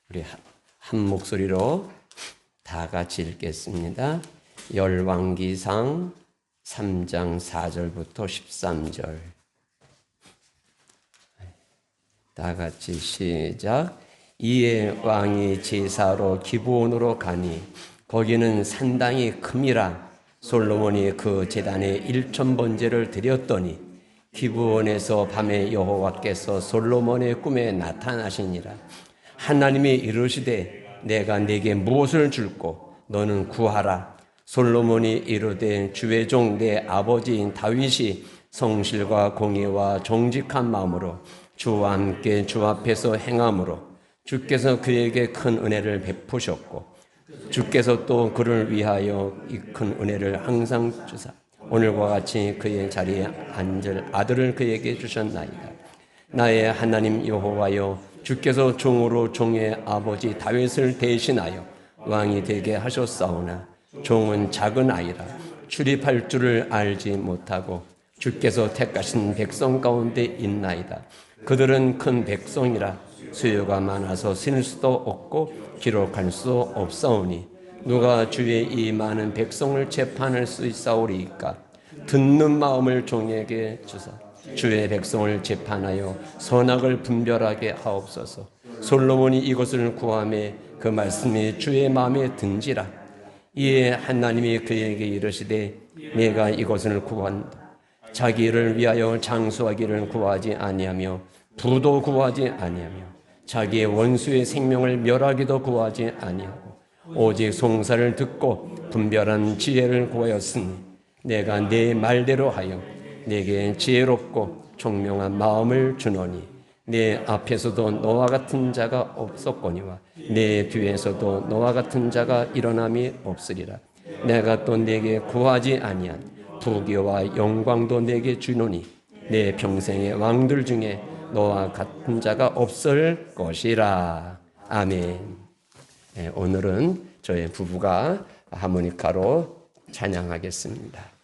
우리 한 목소리로 다 같이 읽겠습니다. 열왕기상 3장 4절부터 13절. 다 같이 시작. 이에 왕이 제사로 기브온으로 가니 거기는 산당이 큼이라. 솔로몬이 그 제단에 1000번제를 드렸더니 기브온에서 밤에 여호와께서 솔로몬의 꿈에 나타나시니라. 하나님이 이르시되 내가 네게 무엇을 줄꼬 너는 구하라. 솔로몬이 이르되 주의 종 내 아버지인 다윗이 성실과 공의와 정직한 마음으로 주와 함께 주 앞에서 행함으로 주께서 그에게 큰 은혜를 베푸셨고 주께서 또 그를 위하여 이 큰 은혜를 항상 주사 오늘과 같이 그의 자리에 앉을 아들을 그에게 주셨나이다. 나의 하나님 여호와여, 주께서 종으로 종의 아버지 다윗을 대신하여 왕이 되게 하셨사오나 종은 작은 아이라 출입할 줄을 알지 못하고 주께서 택하신 백성 가운데 있나이다. 그들은 큰 백성이라 수요가 많아서 쓸 수도 없고 기록할 수 없사오니 누가 주의 이 많은 백성을 재판할 수 있사오리이까. 듣는 마음을 종에게 주사 주의 백성을 재판하여 선악을 분별하게 하옵소서. 솔로몬이 이것을 구하매 그 말씀이 주의 마음에 든지라. 이에 하나님이 그에게 이르시되 내가 이것을 구한다. 자기를 위하여 장수하기를 구하지 아니하며 부도 구하지 아니하며 자기의 원수의 생명을 멸하기도 구하지 아니하고 오직 송사를 듣고 분별한 지혜를 구하였으니 내가 네 말대로 하여 내게 지혜롭고 총명한 마음을 주노니 내 앞에서도 너와 같은 자가 없었거니와 내 뒤에서도 너와 같은 자가 일어남이 없으리라. 내가 또 내게 구하지 아니한 부귀와 영광도 내게 주노니 내 평생의 왕들 중에 너와 같은 자가 없을 것이라. 아멘. 네, 오늘은 저희 부부가 하모니카로 찬양하겠습니다.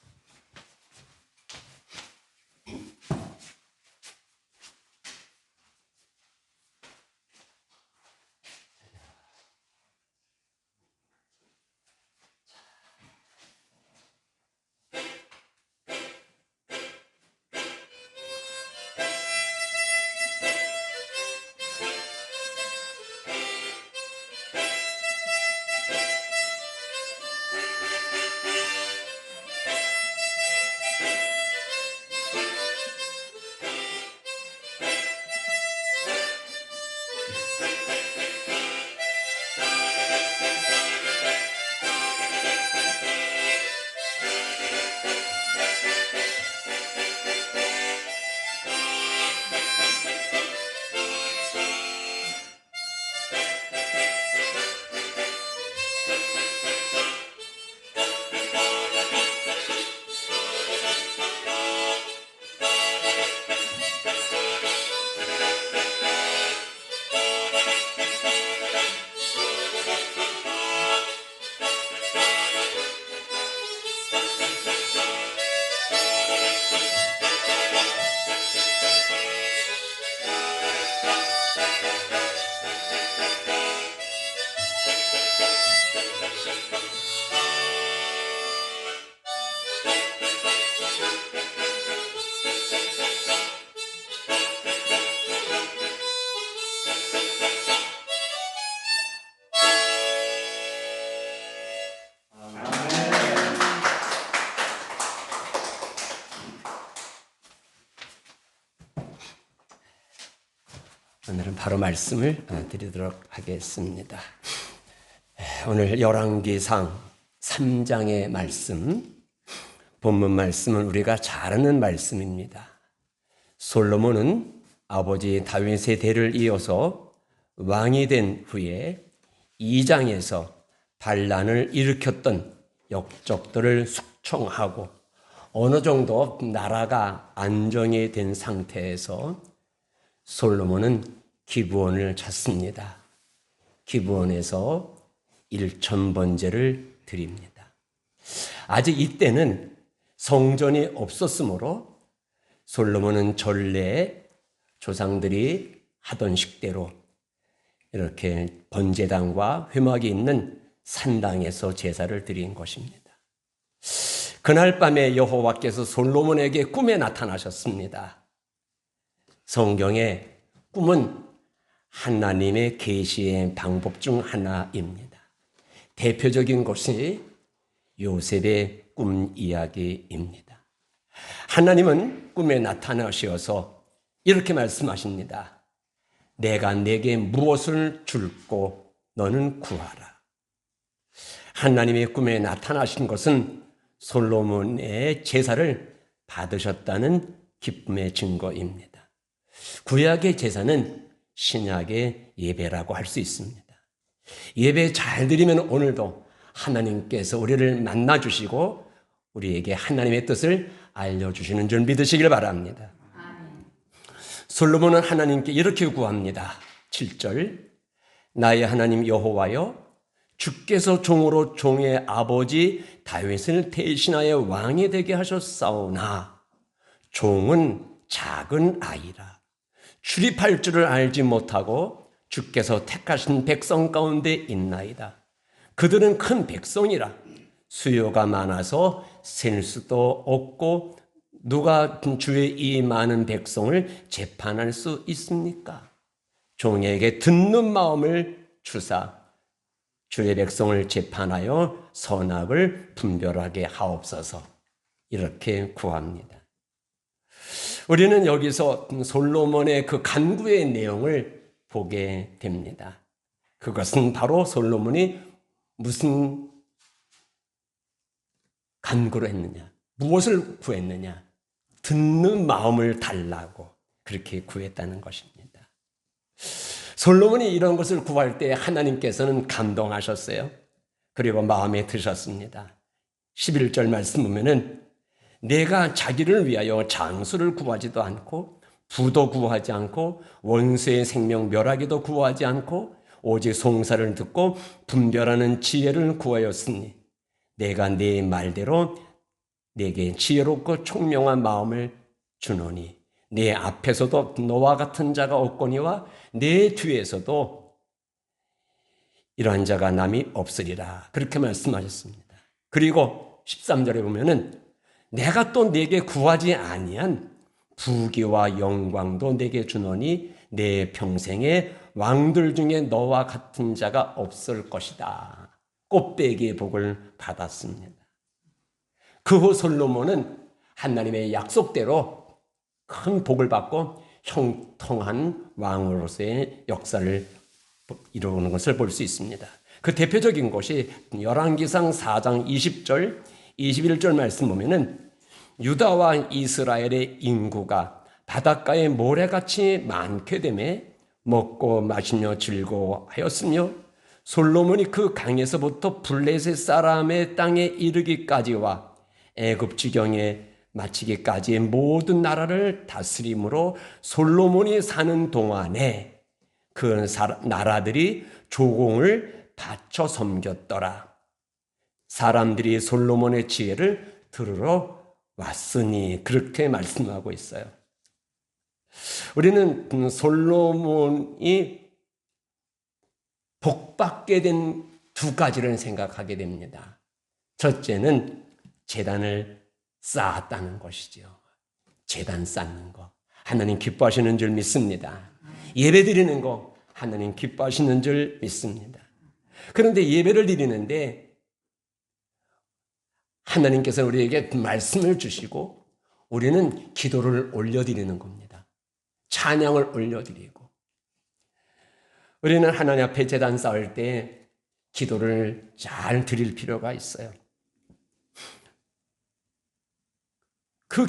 오늘은 바로 말씀을 드리도록 하겠습니다. 오늘 열왕기상 3장의 말씀, 본문 말씀은 우리가 잘 아는 말씀입니다. 솔로몬은 아버지 다윗의 대를 이어서 왕이 된 후에 2장에서 반란을 일으켰던 역적들을 숙청하고 어느 정도 나라가 안정이 된 상태에서 솔로몬은 기브온을 찾습니다. 기브온에서 1000번제를 드립니다. 아직 이때는 성전이 없었으므로 솔로몬은 전례 조상들이 하던 식대로 이렇게 번제단과 회막이 있는 산당에서 제사를 드린 것입니다. 그날 밤에 여호와께서 솔로몬에게 꿈에 나타나셨습니다. 성경의 꿈은 하나님의 계시의 방법 중 하나입니다. 대표적인 것이 요셉의 꿈 이야기입니다. 하나님은 꿈에 나타나셔서 이렇게 말씀하십니다. 내가 내게 무엇을 줄고 너는 구하라. 하나님의 꿈에 나타나신 것은 솔로몬의 제사를 받으셨다는 기쁨의 증거입니다. 구약의 제사는 신약의 예배라고 할 수 있습니다. 예배 잘 드리면 오늘도 하나님께서 우리를 만나주시고 우리에게 하나님의 뜻을 알려주시는 줄 믿으시길 바랍니다. 솔로몬은 하나님께 이렇게 구합니다. 7절 나의 하나님 여호와여 주께서 종으로 종의 아버지 다윗을 대신하여 왕이 되게 하셨사오나 종은 작은 아이라 출입할 줄을 알지 못하고 주께서 택하신 백성 가운데 있나이다. 그들은 큰 백성이라 수요가 많아서 셀 수도 없고 누가 주의 이 많은 백성을 재판할 수 있습니까? 종에게 듣는 마음을 주사 주의 백성을 재판하여 선악을 분별하게 하옵소서. 이렇게 구합니다. 우리는 여기서 솔로몬의 그 간구의 내용을 보게 됩니다. 그것은 바로 솔로몬이 무슨 간구를 했느냐, 무엇을 구했느냐, 듣는 마음을 달라고 그렇게 구했다는 것입니다. 솔로몬이 이런 것을 구할 때 하나님께서는 감동하셨어요. 그리고 마음에 드셨습니다. 11절 말씀 보면은 내가 자기를 위하여 장수를 구하지도 않고 부도 구하지 않고 원수의 생명 멸하기도 구하지 않고 오직 송사를 듣고 분별하는 지혜를 구하였으니 내가 네 말대로 내게 지혜롭고 총명한 마음을 주노니 내 앞에서도 너와 같은 자가 없거니와 내 뒤에서도 이러한 자가 남이 없으리라. 그렇게 말씀하셨습니다. 그리고 13절에 보면은 내가 또 내게 구하지 아니한 부귀와 영광도 내게 주노니 내 평생에 왕들 중에 너와 같은 자가 없을 것이다. 꽃배기의 복을 받았습니다. 그 후 솔로몬은 하나님의 약속대로 큰 복을 받고 형통한 왕으로서의 역사를 이루는 것을 볼 수 있습니다. 그 대표적인 것이 열왕기상 4장 20절, 21절 말씀 보면은 유다와 이스라엘의 인구가 바닷가에 모래같이 많게 되매 먹고 마시며 즐거워하였으며 솔로몬이 그 강에서부터 블레셋 사람의 땅에 이르기까지와 애굽 지경에 마치기까지의 모든 나라를 다스림으로 솔로몬이 사는 동안에 그 나라들이 조공을 바쳐 섬겼더라. 사람들이 솔로몬의 지혜를 들으러 왔으니 그렇게 말씀하고 있어요. 우리는 솔로몬이 복받게 된 두 가지를 생각하게 됩니다. 첫째는 제단을 쌓았다는 것이죠. 제단 쌓는 거 하나님 기뻐하시는 줄 믿습니다. 예배 드리는 거 하나님 기뻐하시는 줄 믿습니다. 그런데 예배를 드리는데 하나님께서 우리에게 말씀을 주시고 우리는 기도를 올려드리는 겁니다. 찬양을 올려드리고 우리는 하나님 앞에 제단 쌓을 때 기도를 잘 드릴 필요가 있어요. 그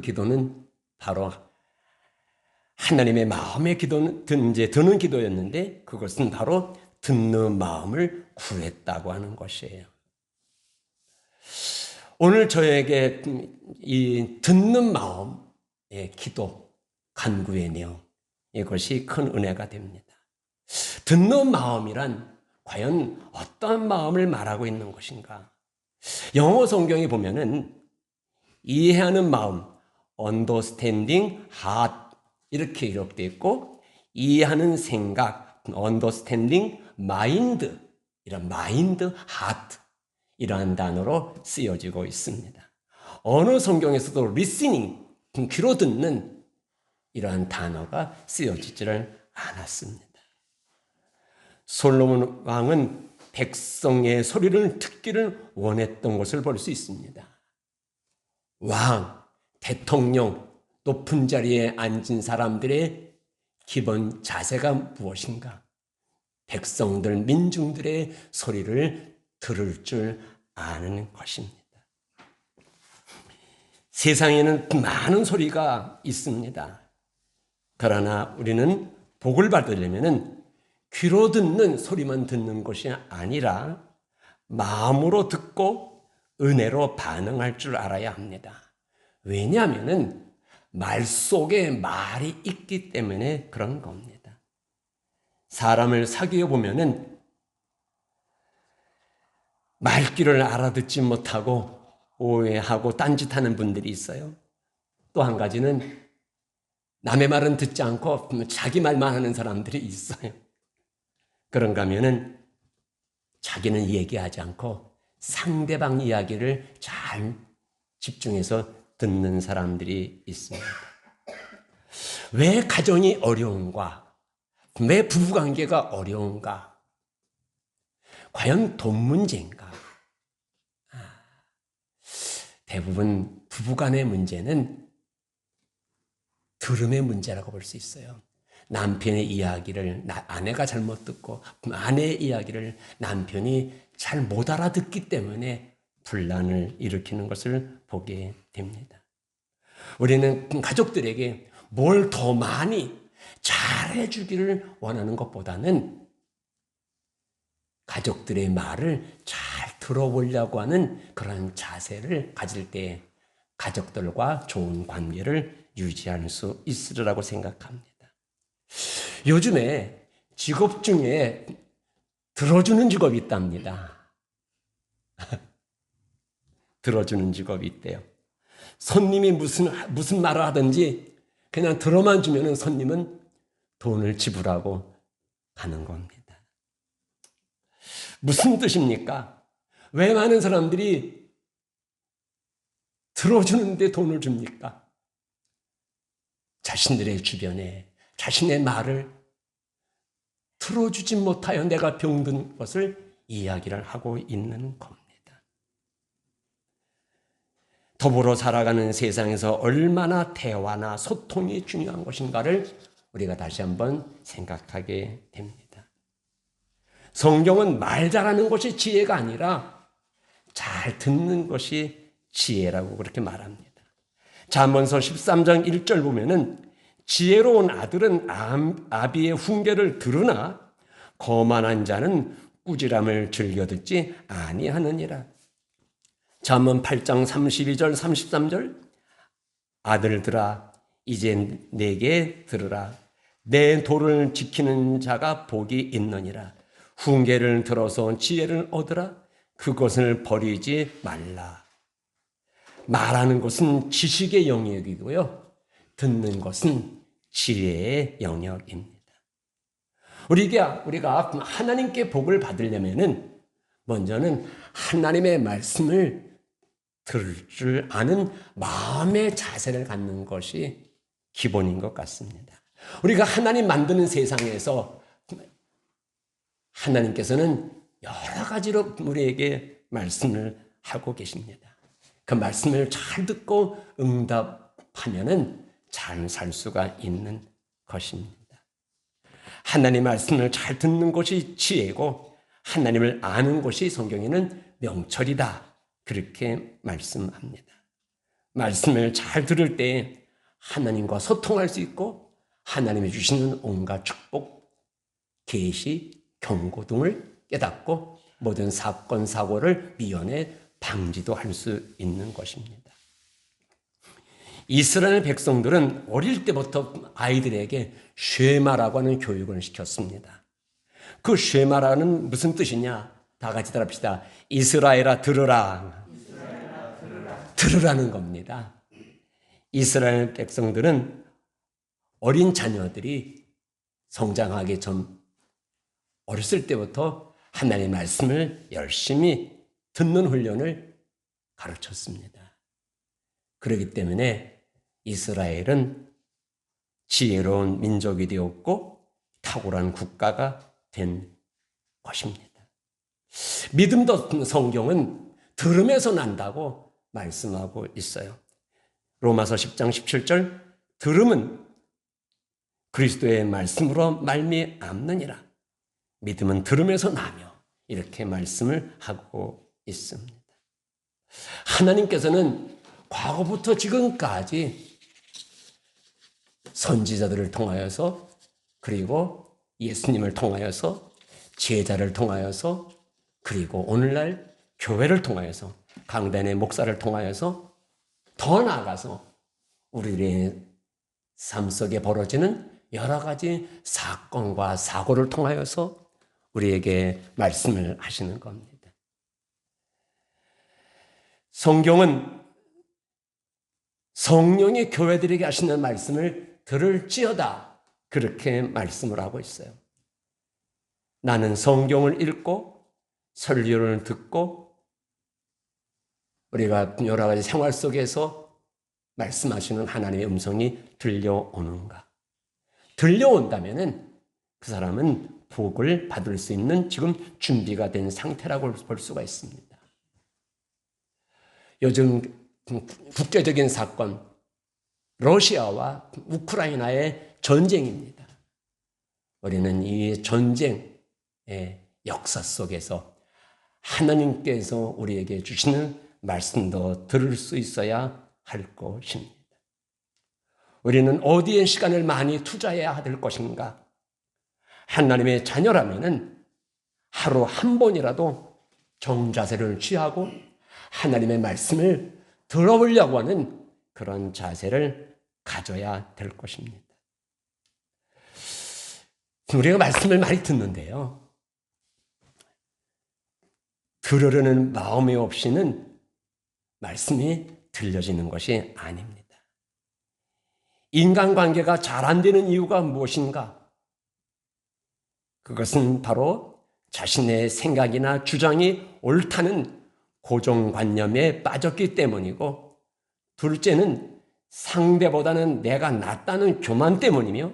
기도는 바로 하나님의 마음의 기도는 드는 기도였는데 그것은 바로 듣는 마음을 구했다고 하는 것이에요. 오늘 저에게 이 듣는 마음의 기도, 간구의 내용 이것이 큰 은혜가 됩니다. 듣는 마음이란 과연 어떤 마음을 말하고 있는 것인가? 영어 성경에 보면은 이해하는 마음, understanding heart 이렇게 기록되어 있고 이해하는 생각, understanding mind, 이런 mind, heart 이러한 단어로 쓰여지고 있습니다. 어느 성경에서도 listening, 귀로 듣는 이러한 단어가 쓰여지지를 않았습니다. 솔로몬 왕은 백성의 소리를 듣기를 원했던 것을 볼 수 있습니다. 왕, 대통령, 높은 자리에 앉은 사람들의 기본 자세가 무엇인가? 백성들, 민중들의 소리를 들을 줄 아는 것입니다. 세상에는 많은 소리가 있습니다. 그러나 우리는 복을 받으려면 귀로 듣는 소리만 듣는 것이 아니라 마음으로 듣고 은혜로 반응할 줄 알아야 합니다. 왜냐하면 말 속에 말이 있기 때문에 그런 겁니다. 사람을 사귀어 보면은 말귀를 알아듣지 못하고 오해하고 딴짓하는 분들이 있어요. 또 한 가지는 남의 말은 듣지 않고 자기 말만 하는 사람들이 있어요. 그런가 하면은 자기는 얘기하지 않고 상대방 이야기를 잘 집중해서 듣는 사람들이 있습니다. 왜 가정이 어려운가? 왜 부부관계가 어려운가? 과연 돈 문제인가? 대부분 부부간의 문제는 들음의 문제라고 볼 수 있어요. 남편의 이야기를 아내가 잘못 듣고 아내의 이야기를 남편이 잘 못 알아듣기 때문에 분란을 일으키는 것을 보게 됩니다. 우리는 가족들에게 뭘 더 많이 잘해주기를 원하는 것보다는 가족들의 말을 잘 들어보려고 하는 그런 자세를 가질 때 가족들과 좋은 관계를 유지할 수 있으리라고 생각합니다. 요즘에 직업 중에 들어주는 직업이 있답니다. 들어주는 직업이 있대요. 손님이 무슨 말을 하든지 그냥 들어만 주면 손님은 돈을 지불하고 가는 겁니다. 무슨 뜻입니까? 왜 많은 사람들이 들어주는데 돈을 줍니까? 자신들의 주변에 자신의 말을 들어주지 못하여 내가 병든 것을 이야기를 하고 있는 겁니다. 더불어 살아가는 세상에서 얼마나 대화나 소통이 중요한 것인가를 우리가 다시 한번 생각하게 됩니다. 성경은 말 잘하는 것이 지혜가 아니라 잘 듣는 것이 지혜라고 그렇게 말합니다. 잠언서 13장 1절 보면은 지혜로운 아들은 아비의 훈계를 들으나 거만한 자는 꾸지람을 즐겨 듣지 아니하느니라. 잠언 8장 32절 33절 아들들아 이제 내게 들으라. 내 도를 지키는 자가 복이 있느니라. 훈계를 들어서 지혜를 얻으라. 그것을 버리지 말라. 말하는 것은 지식의 영역이고요. 듣는 것은 지혜의 영역입니다. 우리가 하나님께 복을 받으려면은 먼저는 하나님의 말씀을 들을 줄 아는 마음의 자세를 갖는 것이 기본인 것 같습니다. 우리가 하나님 만드는 세상에서 하나님께서는 여러 가지로 우리에게 말씀을 하고 계십니다. 그 말씀을 잘 듣고 응답하면은 잘 살 수가 있는 것입니다. 하나님 말씀을 잘 듣는 것이 지혜고 하나님을 아는 것이 성경에는 명철이다. 그렇게 말씀합니다. 말씀을 잘 들을 때 하나님과 소통할 수 있고 하나님이 주시는 온갖 축복, 계시, 경고 등을 깨닫고 모든 사건, 사고를 미연에 방지도 할 수 있는 것입니다. 이스라엘 백성들은 어릴 때부터 아이들에게 쉐마라고 하는 교육을 시켰습니다. 그 쉐마라는 무슨 뜻이냐? 다 같이 따라합시다. 이스라엘아 들으라. 들으라는 겁니다. 이스라엘 백성들은 어린 자녀들이 성장하기 전 어렸을 때부터 하나님의 말씀을 열심히 듣는 훈련을 가르쳤습니다. 그렇기 때문에 이스라엘은 지혜로운 민족이 되었고 탁월한 국가가 된 것입니다. 믿음도 성경은 들음에서 난다고 말씀하고 있어요. 로마서 10장 17절 들음은 그리스도의 말씀으로 말미암느니라. 믿음은 들음에서 나며 이렇게 말씀을 하고 있습니다. 하나님께서는 과거부터 지금까지 선지자들을 통하여서 그리고 예수님을 통하여서 제자를 통하여서 그리고 오늘날 교회를 통하여서 강단의 목사를 통하여서 더 나아가서 우리의 삶 속에 벌어지는 여러 가지 사건과 사고를 통하여서 우리에게 말씀을 하시는 겁니다. 성경은 성령이 교회들에게 하시는 말씀을 들을지어다 그렇게 말씀을 하고 있어요. 나는 성경을 읽고 설교를 듣고 우리가 여러 가지 생활 속에서 말씀하시는 하나님의 음성이 들려오는가? 들려온다면은 그 사람은 복을 받을 수 있는 지금 준비가 된 상태라고 볼 수가 있습니다. 요즘 국제적인 사건, 러시아와 우크라이나의 전쟁입니다. 우리는 이 전쟁의 역사 속에서 하나님께서 우리에게 주시는 말씀도 들을 수 있어야 할 것입니다. 우리는 어디에 시간을 많이 투자해야 될 것인가? 하나님의 자녀라면은 하루 한 번이라도 정자세를 취하고 하나님의 말씀을 들어보려고 하는 그런 자세를 가져야 될 것입니다. 우리가 말씀을 많이 듣는데요. 들으려는 마음이 없이는 말씀이 들려지는 것이 아닙니다. 인간관계가 잘 안 되는 이유가 무엇인가? 그것은 바로 자신의 생각이나 주장이 옳다는 고정관념에 빠졌기 때문이고, 둘째는 상대보다는 내가 낫다는 교만 때문이며,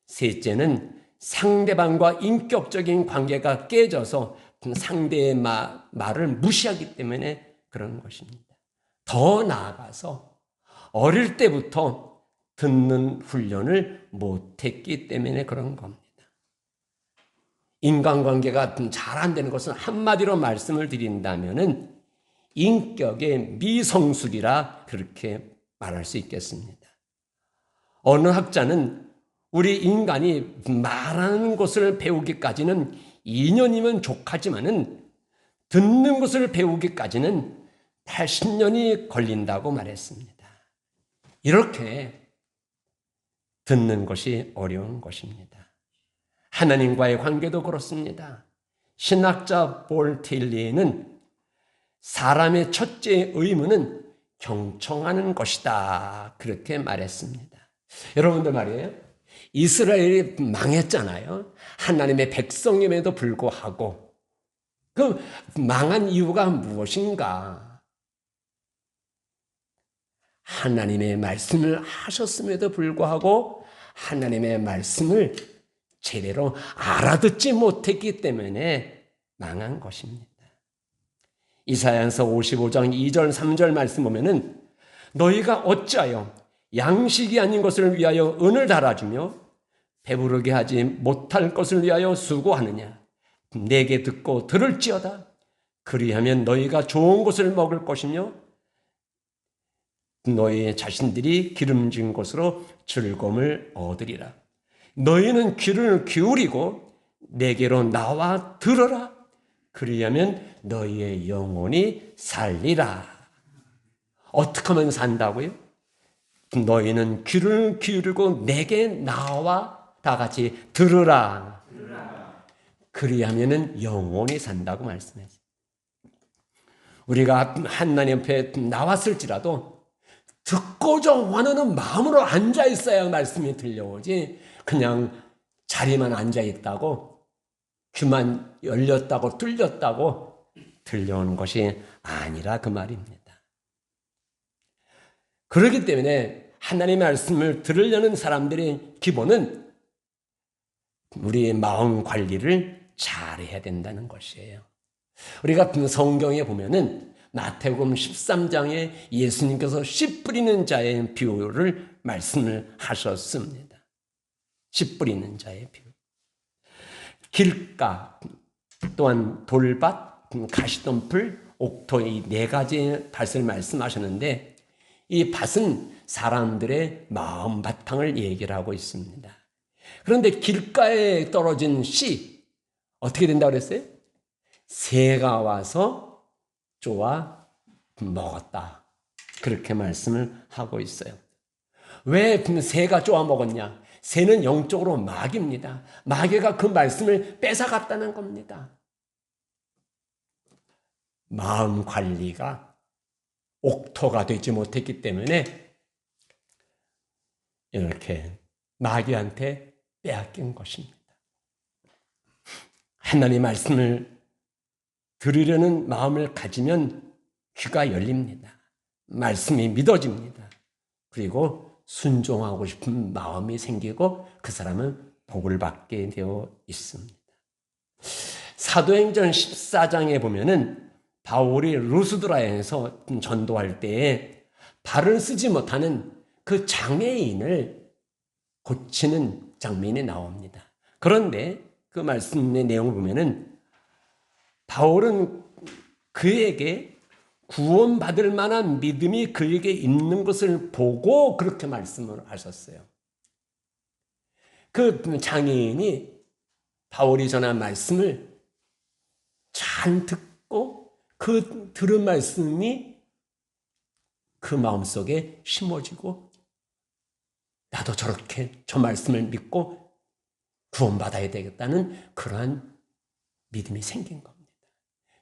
셋째는 상대방과 인격적인 관계가 깨져서 상대의 말을 무시하기 때문에 그런 것입니다. 더 나아가서 어릴 때부터 듣는 훈련을 못했기 때문에 그런 겁니다. 인간관계가 잘 안 되는 것은 한마디로 말씀을 드린다면은 인격의 미성숙이라 그렇게 말할 수 있겠습니다. 어느 학자는 우리 인간이 말하는 것을 배우기까지는 2년이면 족하지만은 듣는 것을 배우기까지는 80년이 걸린다고 말했습니다. 이렇게 듣는 것이 어려운 것입니다. 하나님과의 관계도 그렇습니다. 신학자 볼 틸리는 사람의 첫째 의무는 경청하는 것이다 그렇게 말했습니다. 여러분들 말이에요. 이스라엘이 망했잖아요. 하나님의 백성임에도 불구하고 그 망한 이유가 무엇인가? 하나님의 말씀을 하셨음에도 불구하고 하나님의 말씀을 제대로 알아듣지 못했기 때문에 망한 것입니다. 이사야서 55장 2절 3절 말씀 보면은 너희가 어찌하여 양식이 아닌 것을 위하여 은을 달아주며 배부르게 하지 못할 것을 위하여 수고하느냐? 내게 듣고 들을지어다. 그리하면 너희가 좋은 것을 먹을 것이며 너희 자신들이 기름진 것으로 즐거움을 얻으리라. 너희는 귀를 기울이고 내게로 나와 들어라. 그리하면 너희의 영혼이 살리라. 어떻게 하면 산다고요? 너희는 귀를 기울이고 내게 나와 다 같이 들으라. 그리하면 영혼이 산다고 말씀했어요. 우리가 하나님 앞에 나왔을지라도 듣고자 원하는 마음으로 앉아 있어야 말씀이 들려오지 그냥 자리만 앉아 있다고 귀만 열렸다고 뚫렸다고 들려오는 것이 아니라 그 말입니다. 그렇기 때문에 하나님의 말씀을 들으려는 사람들의 기본은 우리의 마음 관리를 잘해야 된다는 것이에요. 우리가 성경에 보면은 마태복음 13장에 예수님께서 씨 뿌리는 자의 비유를 말씀을 하셨습니다. 씨 뿌리는 자의 비유. 길가, 또한 돌밭, 가시덤불, 옥토 이 네 가지의 밭을 말씀하셨는데 이 밭은 사람들의 마음 바탕을 얘기를 하고 있습니다. 그런데 길가에 떨어진 씨 어떻게 된다고 그랬어요? 새가 와서 쪼아 먹었다. 그렇게 말씀을 하고 있어요. 왜 새가 쪼아 먹었냐? 새는 영적으로 마귀입니다. 마귀가 그 말씀을 뺏어갔다는 겁니다. 마음 관리가 옥토가 되지 못했기 때문에 이렇게 마귀한테 빼앗긴 것입니다. 하나님의 말씀을 들으려는 마음을 가지면 귀가 열립니다. 말씀이 믿어집니다. 그리고 순종하고 싶은 마음이 생기고 그 사람은 복을 받게 되어 있습니다. 사도행전 14장에 보면은 바울이 루스드라에서 전도할 때에 발을 쓰지 못하는 그 장애인을 고치는 장면이 나옵니다. 그런데 그 말씀의 내용을 보면은 바울은 그에게 구원받을 만한 믿음이 그에게 있는 것을 보고 그렇게 말씀을 하셨어요. 그 장애인이 바울이 전한 말씀을 잘 듣고 그 들은 말씀이 그 마음속에 심어지고 나도 저렇게 저 말씀을 믿고 구원받아야 되겠다는 그러한 믿음이 생긴 겁니다.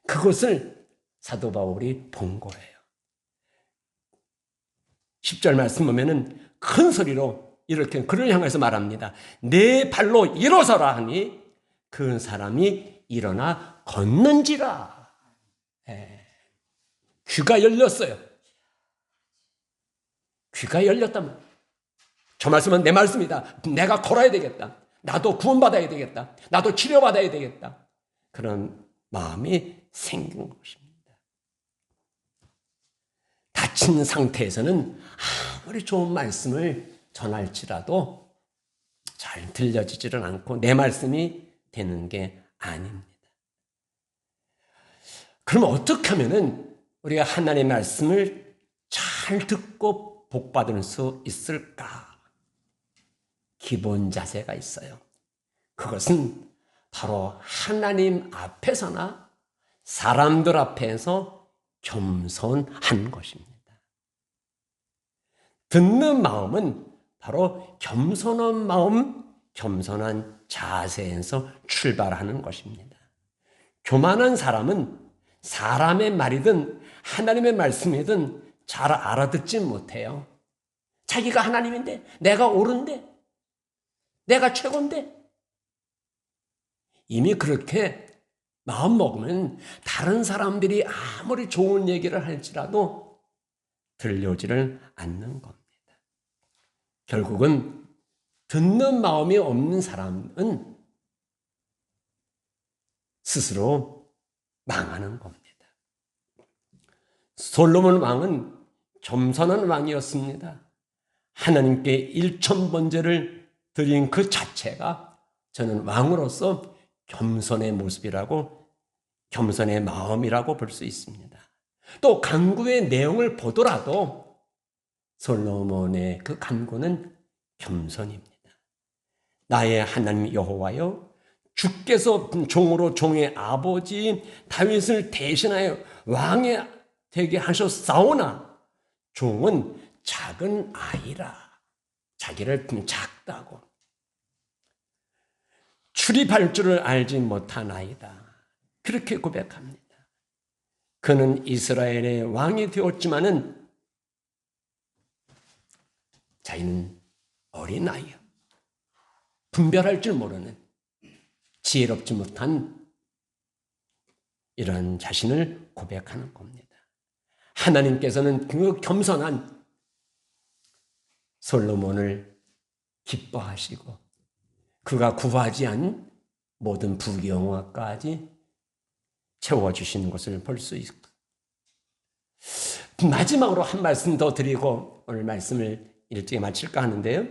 그것을 사도 바울이 본 거예요. 10절 말씀 보면은 큰 소리로 이렇게 그를 향해서 말합니다. 내 발로 일어서라 하니 그 사람이 일어나 걷는지라. 귀가 열렸어요. 귀가 열렸다면 저 말씀은 내 말씀이다. 내가 걸어야 되겠다. 나도 구원받아야 되겠다. 나도 치료받아야 되겠다. 그런 마음이 생긴 것입니다. 다친 상태에서는 아무리 좋은 말씀을 전할지라도 잘 들려지지는 않고 내 말씀이 되는 게 아닙니다. 그럼 어떻게 하면은 우리가 하나님의 말씀을 잘 듣고 복받을 수 있을까? 기본 자세가 있어요. 그것은 바로 하나님 앞에서나 사람들 앞에서 겸손한 것입니다. 듣는 마음은 바로 겸손한 마음, 겸손한 자세에서 출발하는 것입니다. 교만한 사람은 사람의 말이든 하나님의 말씀이든 잘 알아듣지 못해요. 자기가 하나님인데, 내가 옳은데, 내가 최고인데. 이미 그렇게 마음 먹으면 다른 사람들이 아무리 좋은 얘기를 할지라도 들려오지를 않는 겁니다. 결국은 듣는 마음이 없는 사람은 스스로 망하는 겁니다. 솔로몬 왕은 겸손한 왕이었습니다. 하나님께 1000번제를 드린 그 자체가 저는 왕으로서 겸손의 모습이라고, 겸손의 마음이라고 볼 수 있습니다. 또 간구의 내용을 보더라도 솔로몬의 그 간구는 겸손입니다. 나의 하나님 여호와여, 주께서 종으로 종의 아버지 다윗을 대신하여 왕이 되게 하셨사오나 종은 작은 아이라. 자기를 작다고. 출입할 줄을 알지 못한 아이다. 그렇게 고백합니다. 그는 이스라엘의 왕이 되었지만은 자기는 어린 아이야. 분별할 줄 모르는 지혜롭지 못한 이런 자신을 고백하는 겁니다. 하나님께서는 그 겸손한 솔로몬을 기뻐하시고 그가 구하지 않은 모든 부귀영화까지 채워주시는 것을 볼 수 있습니다. 마지막으로 한 말씀 더 드리고 오늘 말씀을 일찍 마칠까 하는데요.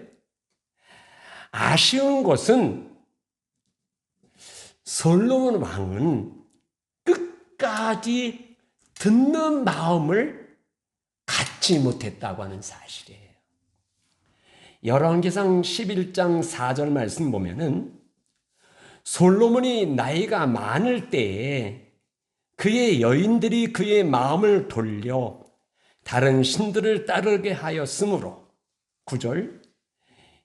아쉬운 것은 솔로몬 왕은 끝까지 듣는 마음을 갖지 못했다고 하는 사실이에요. 열왕기상 11장 4절 말씀 보면은 솔로몬이 나이가 많을 때에 그의 여인들이 그의 마음을 돌려 다른 신들을 따르게 하였으므로 9절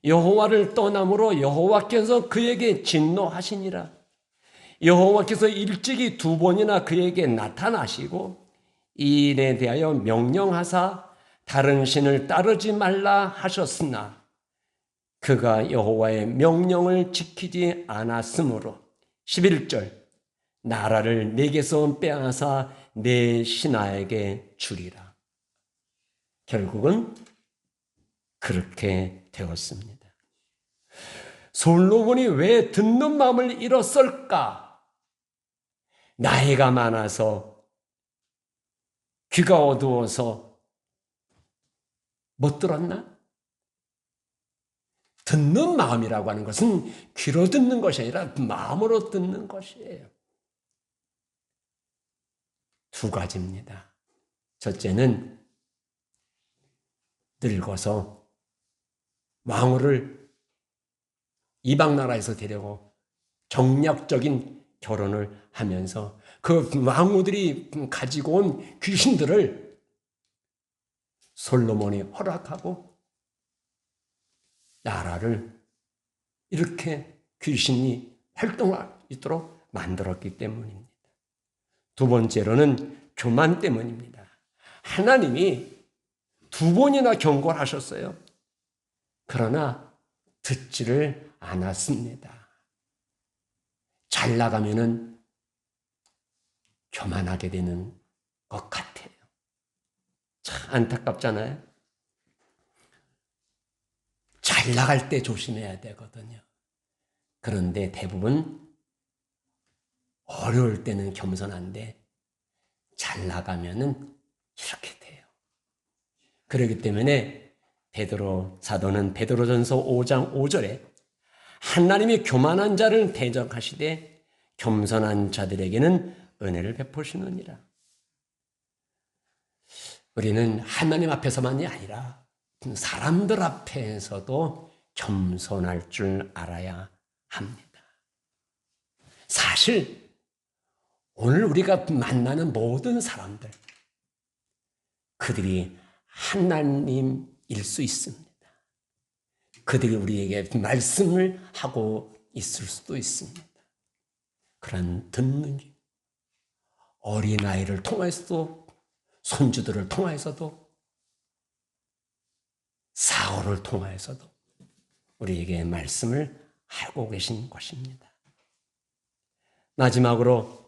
여호와를 떠남으로 여호와께서 그에게 진노하시니라. 여호와께서 일찍이 2번이나 그에게 나타나시고 이 일에 대하여 명령하사 다른 신을 따르지 말라 하셨으나 그가 여호와의 명령을 지키지 않았으므로 11절 나라를 내게서 빼앗아 내 신하에게 주리라. 결국은 그렇게 되었습니다. 솔로몬이 왜 듣는 마음을 잃었을까? 나이가 많아서 귀가 어두워서 못 들었나? 듣는 마음이라고 하는 것은 귀로 듣는 것이 아니라 마음으로 듣는 것이에요. 2가지입니다. 첫째는 늙어서 왕후를 이방 나라에서 데려고 정략적인 결혼을 하면서 그 왕후들이 가지고 온 귀신들을 솔로몬이 허락하고 나라를 이렇게 귀신이 활동할 수 있도록 만들었기 때문입니다. 2번째로는 교만 때문입니다. 하나님이 2번이나 경고를 하셨어요. 그러나 듣지를 않았습니다. 잘 나가면은 교만하게 되는 것 같아요. 참 안타깝잖아요. 잘 나갈 때 조심해야 되거든요. 그런데 대부분 어려울 때는 겸손한데 잘 나가면은 이렇게 돼요. 그렇기 때문에 베드로 사도는 베드로전서 5장 5절에 하나님이 교만한 자를 대적하시되 겸손한 자들에게는 은혜를 베푸시느니라. 우리는 하나님 앞에서만이 아니라 사람들 앞에서도 겸손할 줄 알아야 합니다. 사실 오늘 우리가 만나는 모든 사람들, 그들이 하나님일 수 있습니다. 그들이 우리에게 말씀을 하고 있을 수도 있습니다. 그런 듣는 길, 어린아이를 통해서도 손주들을 통해서도 사고를 통해서도 우리에게 말씀을 하고 계신 것입니다. 마지막으로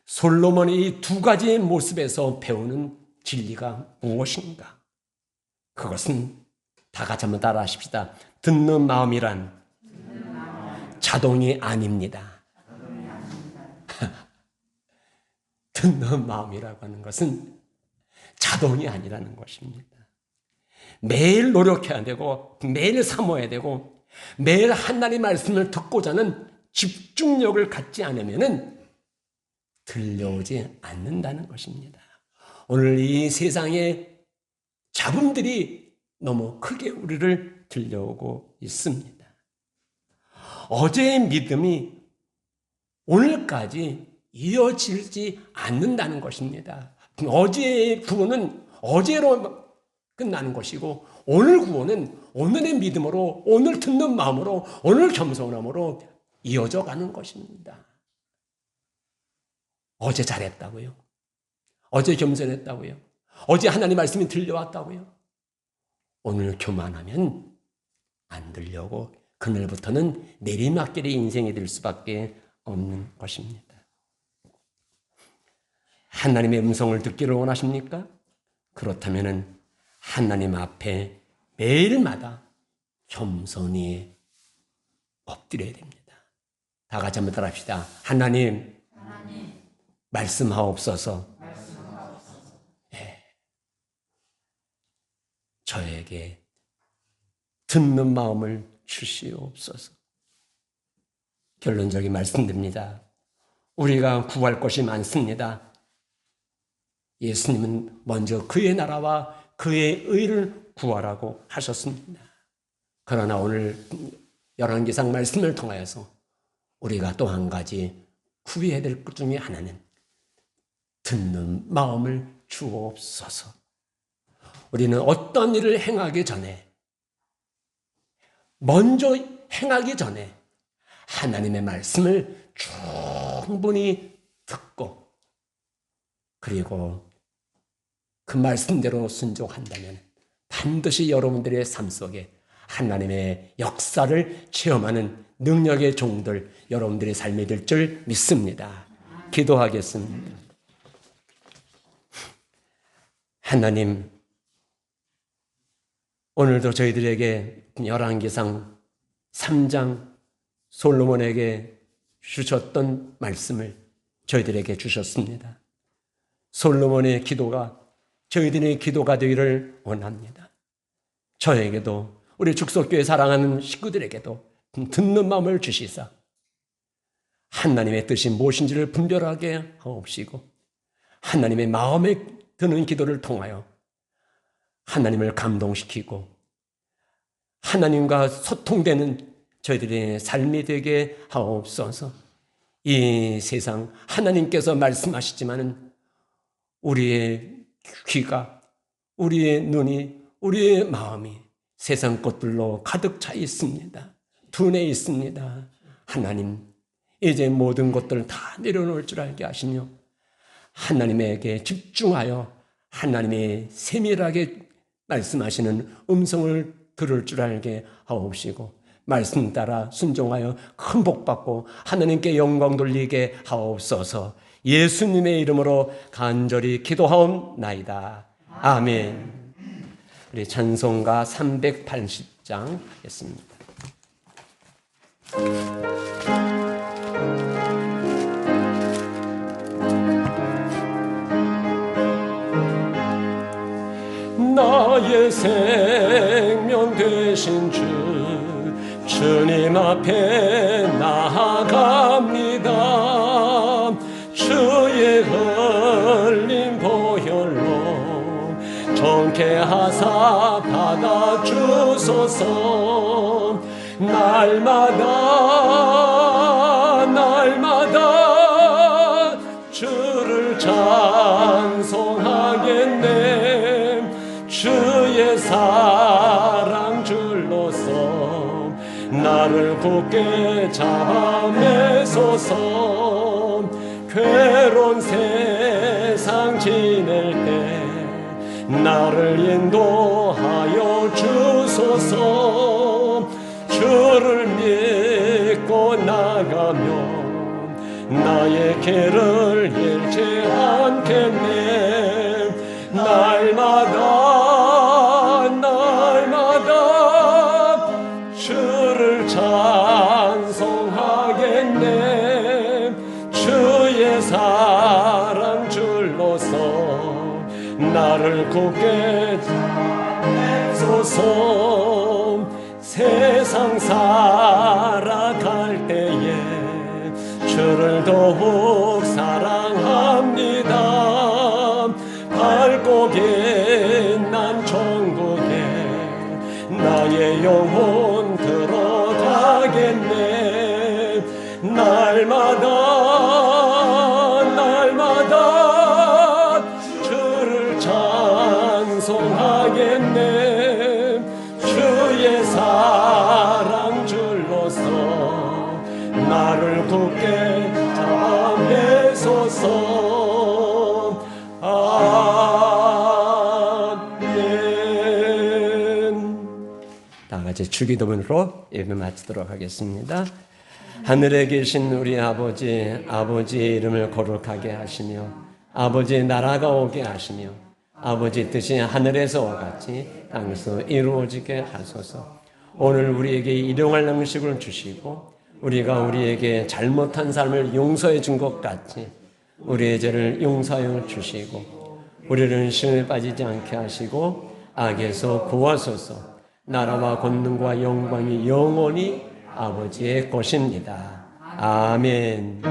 솔로몬이 이 2가지의 모습에서 배우는 진리가 무엇인가? 그것은 다 같이 한번 따라 하십시다. 듣는 마음이란 자동이 아닙니다. 듣는 마음이라고 하는 것은 자동이 아니라는 것입니다. 매일 노력해야 되고 매일 사모해야 되고 매일 하나님의 말씀을 듣고자 하는 집중력을 갖지 않으면 들려오지 않는다는 것입니다. 오늘 이 세상의 잡음들이 너무 크게 우리를 들려오고 있습니다. 어제의 믿음이 오늘까지 이어지지 않는다는 것입니다. 어제의 구원은 어제로 끝나는 것이고 오늘 구원은 오늘의 믿음으로, 오늘 듣는 마음으로, 오늘 겸손함으로 이어져 가는 것입니다. 어제 잘했다고요? 어제 겸손했다고요? 어제 하나님 말씀이 들려왔다고요? 오늘 교만하면 안 들려오고 그날부터는 내리막길의 인생이 될 수밖에 없는 것입니다. 하나님의 음성을 듣기를 원하십니까? 그렇다면 하나님 앞에 매일마다 겸손히 엎드려야 됩니다. 다 같이 한번 따라합시다. 하나님, 말씀하옵소서. 네. 저에게 듣는 마음을 주시옵소서. 결론적인 말씀드립니다. 우리가 구할 것이 많습니다. 예수님은 먼저 그의 나라와 그의 의를 구하라고 하셨습니다. 그러나 오늘 열왕기상 말씀을 통하여서 우리가 또 한 가지 구해야 될 것 중에 하나는 듣는 마음을 주옵소서. 우리는 어떤 일을 행하기 전에, 먼저 행하기 전에 하나님의 말씀을 충분히 듣고 그리고 그 말씀대로 순종한다면 반드시 여러분들의 삶 속에 하나님의 역사를 체험하는 능력의 종들, 여러분들의 삶이 될 줄 믿습니다. 기도하겠습니다. 하나님, 오늘도 저희들에게 열왕기상 3장 솔로몬에게 주셨던 말씀을 저희들에게 주셨습니다. 솔로몬의 기도가 저희들의 기도가 되기를 원합니다. 저에게도 우리 축소교회 사랑하는 식구들에게도 듣는 마음을 주시사 하나님의 뜻이 무엇인지를 분별하게 하옵시고 하나님의 마음에 드는 기도를 통하여 하나님을 감동시키고 하나님과 소통되는 저희들의 삶이 되게 하옵소서. 이 세상 하나님께서 말씀하시지만 우리의 귀가, 우리의 눈이, 우리의 마음이 세상 것들로 가득 차 있습니다. 둔해 있습니다. 하나님, 이제 모든 것들을 다 내려놓을 줄 알게 하시며 하나님에게 집중하여 하나님의 세밀하게 말씀하시는 음성을 들을 줄 알게 하옵시고 말씀 따라 순종하여 큰 복 받고 하나님께 영광 돌리게 하옵소서. 예수님의 이름으로 간절히 기도하옵나이다. 아멘. 우리 찬송가 380장 하겠습니다. 나의 생명 되신 주 주님 앞에 나아갑니다. 주의 흘린 보혈로 정케 하사 받아주소서. 날마다 주를 찬송하겠네. 주의 사랑 줄로서 나를 굳게 잡아매소서. 괴로운 세상 지낼 때 나를 인도하여 주소서. 주를 믿고 나가면 나의 길을 잃지 않겠네. 날마다 주를 찬송하겠네. 주의 사랑 줄로서 나를 굳게 잡소서. 세상 살아갈 때에 주를 더욱 사랑합니다. 밝고 빛난 천국에 나의 영혼 들어가겠네. 날마다 주를 찬송하겠네. 주의 사랑 줄로서 나를 굳게 잡아매소서. 아멘. 다 같이 같이 주기도문으로 예배 마치도록 하겠습니다. 하늘에 계신 우리 아버지, 아버지의 이름을 거룩하게 하시며 아버지의 나라가 오게 하시며 아버지 뜻이 하늘에서와 같이 땅에서 이루어지게 하소서. 오늘 우리에게 일용할 음식을 주시고 우리가 우리에게 잘못한 삶을 용서해 준 것 같이 우리의 죄를 용서하여 주시고 우리를 시험에 빠지지 않게 하시고 악에서 구하소서. 나라와 권능과 영광이 영원히 아버지의 것입니다. 아멘.